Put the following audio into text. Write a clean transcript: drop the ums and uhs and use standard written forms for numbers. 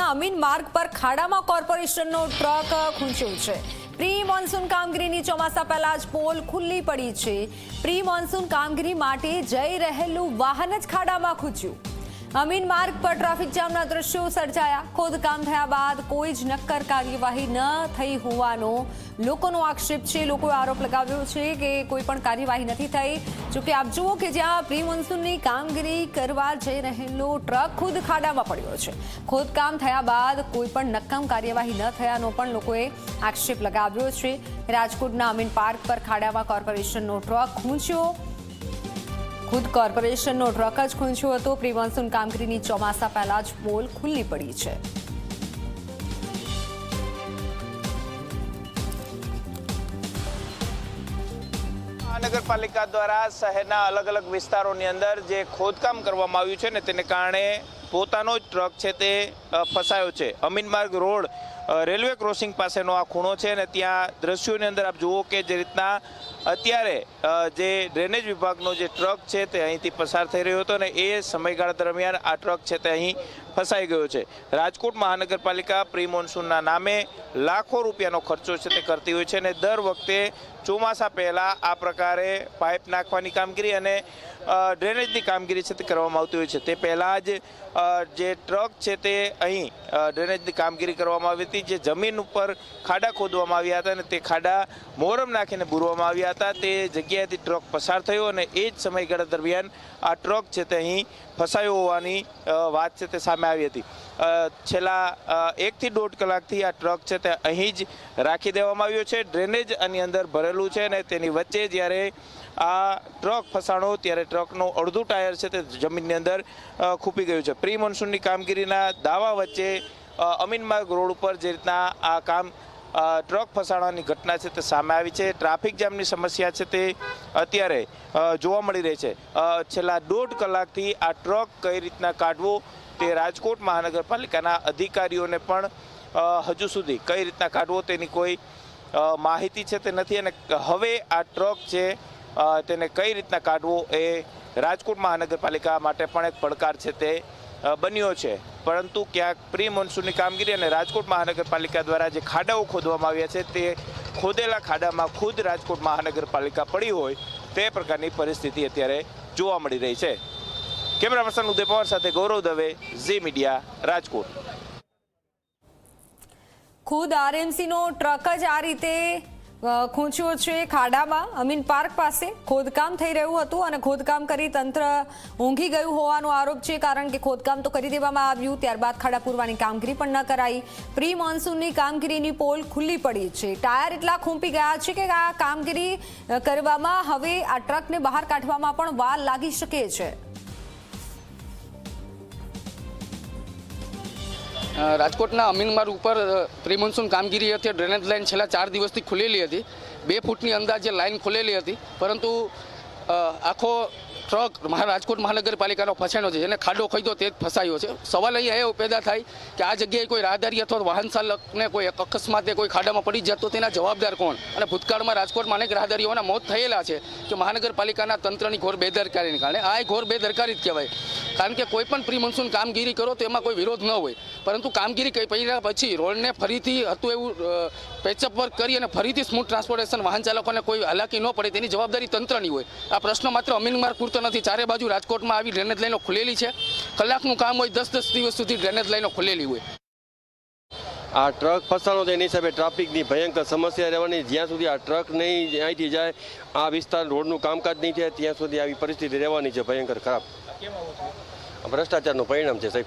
રાજકોટના અમીન માર્ગ પર ખાડામાં કોર્પોરેશનનો ટ્રક ખૂંચ્યો છે। પ્રી મોન્સૂન કામગીરીની ચોમાસા પહેલા જ પોલ ખુલ્લી પડી છે। પ્રી મોન્સૂન કામગીરી માટે જઈ રહેલું વાહન જ ખાડામાં ખૂંચ્યું। અમીન માર્ગ પર ટ્રાફિક જામના દ્રશ્યો સર્જાયા। ખોદકામ થયા બાદ કોઈ જ નક્કર કાર્યવાહી ન થઈ હોવાનો લોકોનો આક્ષેપ છે। લોકોએ આરોપ લગાવ્યો છે કે કોઈ પણ કાર્યવાહી નથી થઈ। જોકે આપ જુઓ કે જ્યાં પ્રી મોન્સૂનની કામગીરી કરવા જઈ રહેલો ટ્રક ખુદ ખાડામાં પડ્યો છે। ખોદકામ થયા બાદ કોઈ પણ નક્કમ કાર્યવાહી ન થયાનો પણ લોકોએ આક્ષેપ લગાવ્યો છે। રાજકોટના અમીન પાર્ક પર ખાડામાં કોર્પોરેશનનો ટ્રક ખૂંચ્યો। ખુદ કોર્પોરેશનનો ટ્રક જ ખૂંચ્યો હતો। પ્રી મોન્સૂન કામગીરીની ચોમાસા પહેલા જ પોલ ખુલ્લી પડી છે। મહાનગરપાલિકા દ્વારા શહેરના અલગ અલગ વિસ્તારોની અંદર જે ખોદકામ કરવામાં આવ્યું છે ને તેને કારણે પોતાનો જ ટ્રક છે તે ફસાયો છે। અમીન માર્ગ રોડ રેલવે ક્રોસિંગ પાસેનો આ ખૂણો છે અને ત્યાં દ્રશ્યોની અંદર આપ જુઓ કે જે રીતના અત્યારે જે ડ્રેનેજ વિભાગનો જે ટ્રક છે તે અહીંથી પસાર થઈ રહ્યો હતો અને એ સમયગાળા દરમિયાન આ ટ્રક છે તે અહીં ફસાઈ ગયો છે। રાજકોટ મહાનગરપાલિકા પ્રી મોન્સૂનના નામે લાખો રૂપિયાનો ખર્ચો છે તે કરતી હોય છે અને દર વખતે ચોમાસા પહેલાં આ પ્રકારે પાઇપ નાખવાની કામગીરી અને ડ્રેનેજની કામગીરી છે તે કરવામાં આવતી હોય છે। તે પહેલાં જ જે ટ્રક છે તે અહીં ડ્રેનેજની કામગીરી કરવામાં આવી હતી। જે જમીન ઉપર ખાડા ખોદવામાં આવ્યા હતા અને તે ખાડા મોરમ નાખીને બૂરવામાં આવ્યા હતા તે જગ્યાએથી ટ્રક પસાર થયો અને એ જ સમયગાળા દરમિયાન આ ટ્રક છે તે અહીં ફસાયો હોવાની વાત છે તે સામે આવી હતી। છેલ્લા 1 થી 1.5 કલાકથી આ ટ્રક છે તે અહીં જ રાખી દેવામાં આવ્યો છે। ડ્રેનેજ આની અંદર ભરેલું છે અને તેની વચ્ચે જ્યારે આ ટ્રક ફસાણો ત્યારે ટ્રકનું અડધું ટાયર છે તે જમીનની અંદર ખૂપી ગયું છે। પ્રી મોન્સૂનની કામગીરીના દાવા વચ્ચે અમીન માર્ગ રોડ ઉપર જે રીતના આ કામ ટ્રક ફસાણાની ઘટના છે તે સામે આવી છે। ટ્રાફિક જામની સમસ્યા છે તે અત્યારે જોવા મળી રહી છે। છેલ્લા 1.5 કલાકથી આ ટ્રક કઈ રીતના કાઢવો તે રાજકોટ મહાનગરપાલિકાના અધિકારીઓને પણ હજુ સુધી કઈ રીતના કાઢવો તેની કોઈ માહિતી છે તે નથી અને હવે આ ટ્રક છે તેને કઈ રીતના કાઢવો એ રાજકોટ મહાનગરપાલિકા માટે પણ એક પડકાર છે તે બન્યો છે। પરંતુ ક્યાંક પ્રી મોન્સૂનની કામગીરી અને રાજકોટ મહાનગરપાલિકા દ્વારા જે ખાડાઓ ખોદવામાં આવ્યા છે તે ખોદેલા ખાડામાં ખુદ રાજકોટ મહાનગરપાલિકા પડી હોય તે પ્રકારની પરિસ્થિતિ અત્યારે જોવા મળી રહી છે। કેમેરા પર્સન ઉદય પવાર સાથે ગૌરવ દવે, ઝી મીડિયા, રાજકોટ। ખુદ આરએમસીનો ટ્રક જ આ રીતે ખૂંચ્યો છે ખાડામાં। અમીન પાર્ક પાસે ખોદકામ થઈ રહ્યું હતું અને ખોદકામ કરી તંત્ર ઊંઘી ગયું હોવાનો આરોપ છે, કારણ કે ખોદકામ તો કરી દેવામાં આવ્યું, ત્યારબાદ ખાડા પૂરવાની કામગીરી પણ ન કરાઈ। પ્રી મોન્સૂનની કામગીરીની પોલ ખુલ્લી પડી છે। ટાયર એટલા ખૂંપી ગયા છે કે આ કામગીરી કરવામાં હવે આ ટ્રકને બહાર કાઢવામાં પણ વાર લાગી શકે છે। રાજકોટના અમીન માર્ગ ઉપર પ્રી મોન્સૂન કામગીરી હતી। ડ્રેનેજ લાઇન છેલ્લા 4 દિવસથી ખુલેલી હતી। 2 ફૂટની અંદાજે લાઇન ખુલેલી હતી, પરંતુ આખો ટ્રક રાજકોટ મહાનગરપાલિકાનો ફસાયો છે, જેને ખાડો ખોદ્યો તે જ ફસાયો છે। સવાલ અહીં એ પેદા થાય કે આ જગ્યાએ કોઈ રાહદારી અથવા વાહન ચાલકને કોઈ અકસ્માતે કોઈ ખાડામાં પડી જાય તો તેના જવાબદાર કોણ? અને ભૂતકાળમાં રાજકોટમાં અનેક રાહદારીઓના મોત થયેલા છે કે મહાનગરપાલિકાના તંત્રની ઘોર બેદરકારીને કારણે। આ ઘોર બેદરકારી જ કહેવાય, કારણ કે કોઈ પણ પ્રી મોન્સૂન કામગીરી કરો તો એમાં કોઈ વિરોધ ન હોય, પરંતુ કામગીરી કર્યા પછી રોડને ફરીથી હતું એવું પેચઅપ વર્ક કરી અને ફરીથી સ્મૂથ ટ્રાન્સપોર્ટેશન વાહન ચાલકોને કોઈ હાલાકી ન પડે તેની જવાબદારી તંત્રની હોય। આ પ્રશ્ન માત્ર અમીન માર્ગ પૂરતો નથી, ચારે બાજુ રાજકોટમાં આવી ડ્રેનેજ લાઈનો ખુલેલી છે। કલાકનું કામ હોય, 10-10 દિવસ સુધી ડ્રેનેજ લાઈનો ખુલેલી હોય। આ ટ્રક ફસાણો તેની હિસાબે ટ્રાફિકની ભયંકર સમસ્યા રહેવાની। જ્યાં સુધી આ ટ્રક નહીં અહીંથી જાય, આ વિસ્તાર રોડનું કામકાજ નહીં થાય ત્યાં સુધી આવી પરિસ્થિતિ રહેવાની છે ભયંકર ખરાબ। ભ્રષ્ટાચારનું પરિણામ છે સાહેબ।